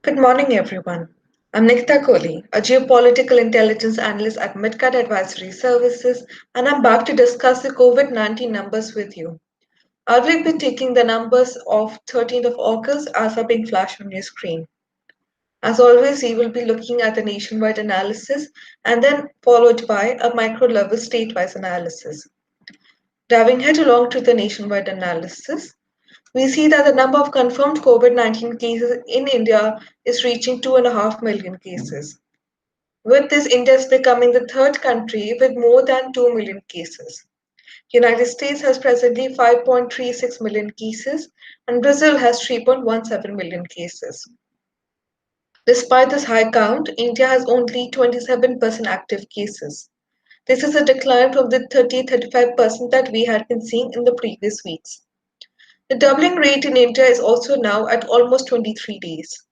Good morning, everyone. I'm Nikita Kohli, a geopolitical intelligence analyst at Midcat Advisory Services, and I'm back to discuss the COVID 19 numbers with you. I will be taking the numbers of 13th of August as are being flashed on your screen. As always, we will be looking at the nationwide analysis and then followed by a micro level state-wise analysis. Diving headlong to the nationwide analysis, we see that the number of confirmed COVID 19 cases in India is reaching 2.5 million cases. With this, India is becoming the third country with more than 2 million cases. United States has presently 5.36 million cases and Brazil has 3.17 million cases. Despite this high count, India has only 27% active cases. This is a decline from the 30-35% that we had been seeing in the previous weeks. The doubling rate in India is also now at almost 23 days.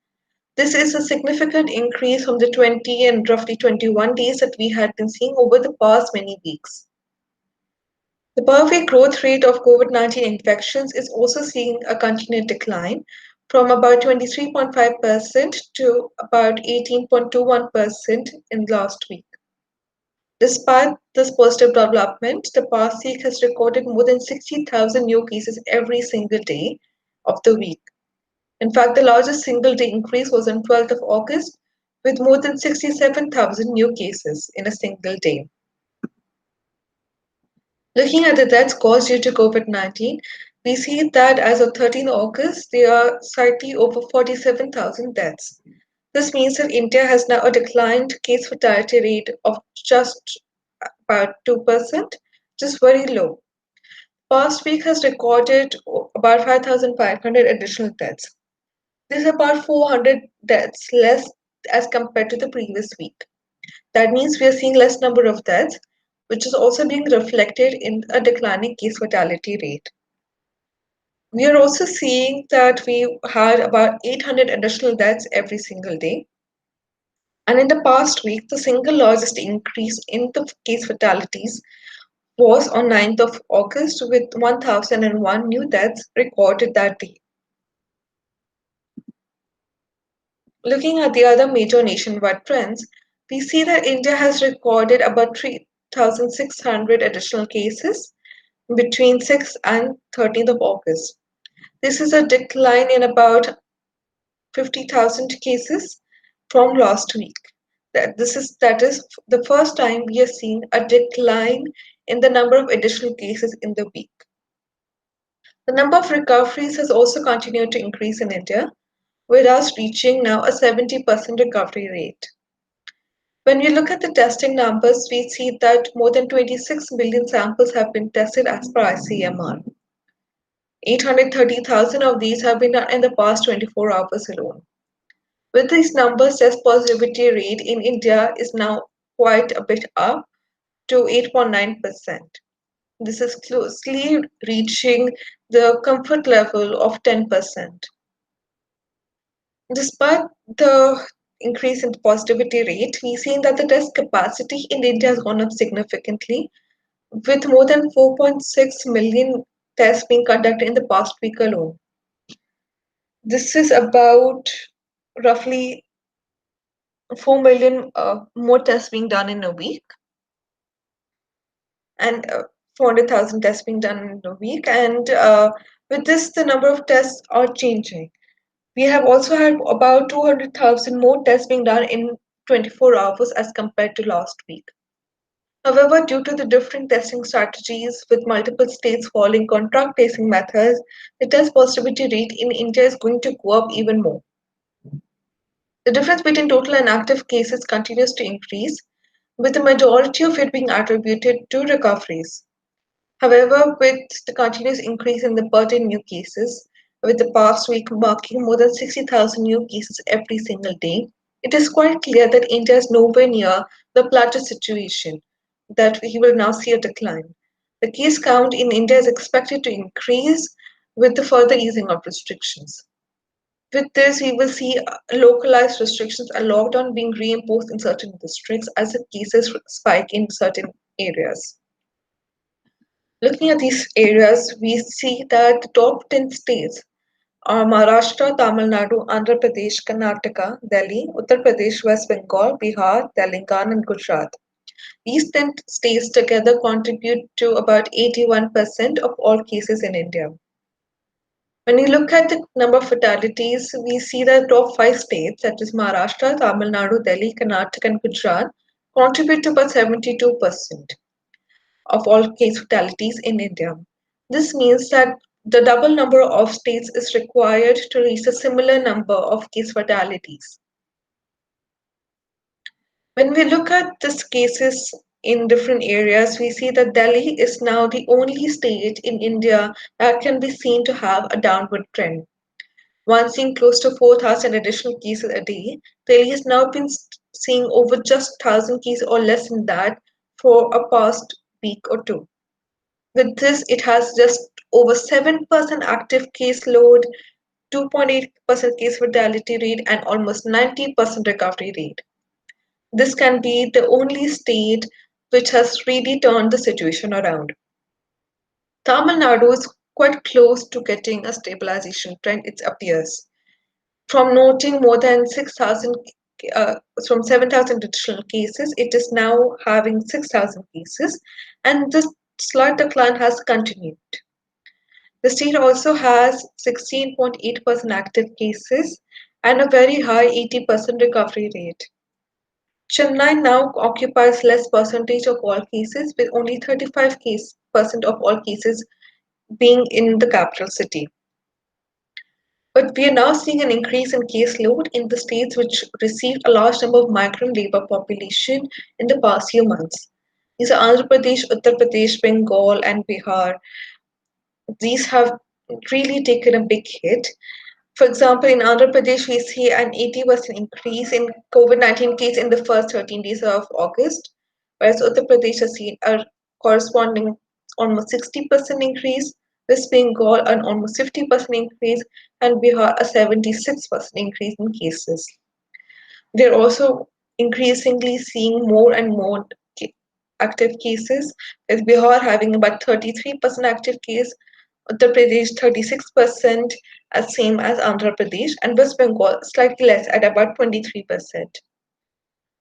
This is a significant increase from the 20 and roughly 21 days that we had been seeing over the past many weeks. The per week growth rate of COVID 19 infections is also seeing a continued decline from about 23.5% to about 18.21% in last week. Despite this positive development, the past week has recorded more than 60,000 new cases every single day of the week. In fact, the largest single day increase was on 12th of August, with more than 67,000 new cases in a single day. Looking at the deaths caused due to COVID 19, we see that as of 13th August, there are slightly over 47,000 deaths. This means that India has now a declined case fatality rate of just about 2%, which is very low. Past week has recorded about 5,500 additional deaths. This is about 400 deaths less as compared to the previous week. That means we are seeing less number of deaths, which is also being reflected in a declining case fatality rate. We are also seeing that we had about 800 additional deaths every single day. And in the past week, the single largest increase in the case fatalities was on 9th of August with 1,001 new deaths recorded that day. Looking at the other major nationwide trends, we see that India has recorded about 3,600 additional cases between 6th and 13th of August. This is a decline in about 50,000 cases from last week. That is the first time we are seeing a decline in the number of additional cases in the week. The number of recoveries has also continued to increase in India, with us reaching now a 70% recovery rate. When we look at the testing numbers, we see that more than 26 million samples have been tested as per ICMR. 830,000 of these have been done in the past 24 hours alone. With these numbers, test positivity rate in India is now quite a bit up to 8.9%. This is closely reaching the comfort level of 10%. Despite the increase in the positivity rate, we've seen that the test capacity in India has gone up significantly, with more than 4.6 million tests being conducted in the past week alone. This is about roughly 4 million more tests being done in a week, and 400,000 tests being done in a week. And with this, the number of tests are changing. We have also had about 200,000 more tests being done in 24 hours as compared to last week. However, due to the different testing strategies with multiple states following contract tracing methods, the test positivity rate in India is going to go up even more. The difference between total and active cases continues to increase, with the majority of it being attributed to recoveries. However, with the continuous increase in the per day new cases, with the past week marking more than 60,000 new cases every single day, it is quite clear that India is nowhere near the plateau situation, that we will now see a decline. The case count in India is expected to increase with the further easing of restrictions. With this, we will see localized restrictions and lockdown being reimposed in certain districts as the cases spike in certain areas. Looking at these areas, we see that the top 10 states Maharashtra, Tamil Nadu, Andhra Pradesh, Karnataka, Delhi, Uttar Pradesh, West Bengal, Bihar, Telangana, and Gujarat. These 10 states together contribute to about 81% of all cases in India. When we look at the number of fatalities, we see that top five states, such as Maharashtra, Tamil Nadu, Delhi, Karnataka, and Gujarat, contribute to about 72% of all case fatalities in India. This means that the double number of states is required to reach a similar number of case fatalities. When we look at these cases in different areas, we see that Delhi is now the only state in India that can be seen to have a downward trend. Once seeing close to 4,000 additional cases a day, Delhi has now been seeing over just 1,000 cases or less than that for a past week or two. With this, it has just over 7% active caseload, 2.8% case fatality rate, and almost 90% recovery rate. This can be the only state which has really turned the situation around. Tamil Nadu is quite close to getting a stabilization trend, it appears. From noting more than 6,000, from 7,000 additional cases, it is now having 6,000 cases, and this slight decline has continued. The state also has 16.8% active cases and a very high 80% recovery rate. Chennai now occupies less percentage of all cases, with only 35% of all cases being in the capital city. But we are now seeing an increase in caseload in the states which received a large number of migrant labor population in the past few months. These are Andhra Pradesh, Uttar Pradesh, Bengal, and Bihar. These have really taken a big hit. For example, in Andhra Pradesh, we see an 80% increase in COVID-19 cases in the first 13 days of August, whereas Uttar Pradesh has seen a corresponding almost 60% increase, West Bengal an almost 50% increase, and Bihar a 76% increase in cases. We are also increasingly seeing more and more active cases, with Bihar having about 33% active case, Uttar Pradesh 36%, as same as Andhra Pradesh, and West Bengal slightly less at about 23%.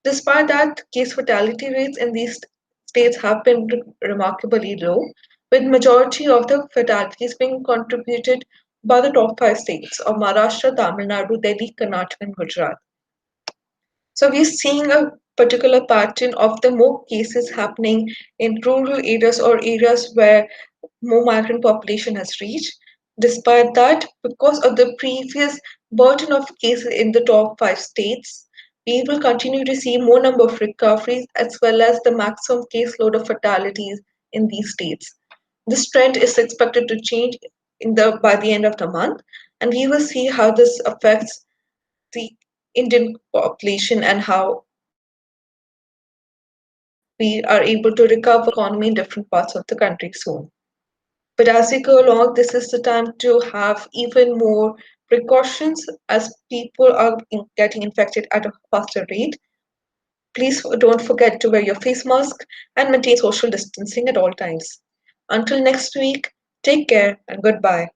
Despite that, case fatality rates in these states have been remarkably low, with majority of the fatalities being contributed by the top five states of Maharashtra, Tamil Nadu, Delhi, Karnataka, and Gujarat. So we're seeing a particular pattern of the more cases happening in rural areas or areas where more migrant population has reached. Despite that, because of the previous burden of cases in the top five states, we will continue to see more number of recoveries as well as the maximum caseload of fatalities in these states. This trend is expected to change by the end of the month, and we will see how this affects the Indian population and how we are able to recover economy in different parts of the country soon. But as we go along, this is the time to have even more precautions as people are getting infected at a faster rate. Please don't forget to wear your face mask and maintain social distancing at all times. Until next week, take care and goodbye.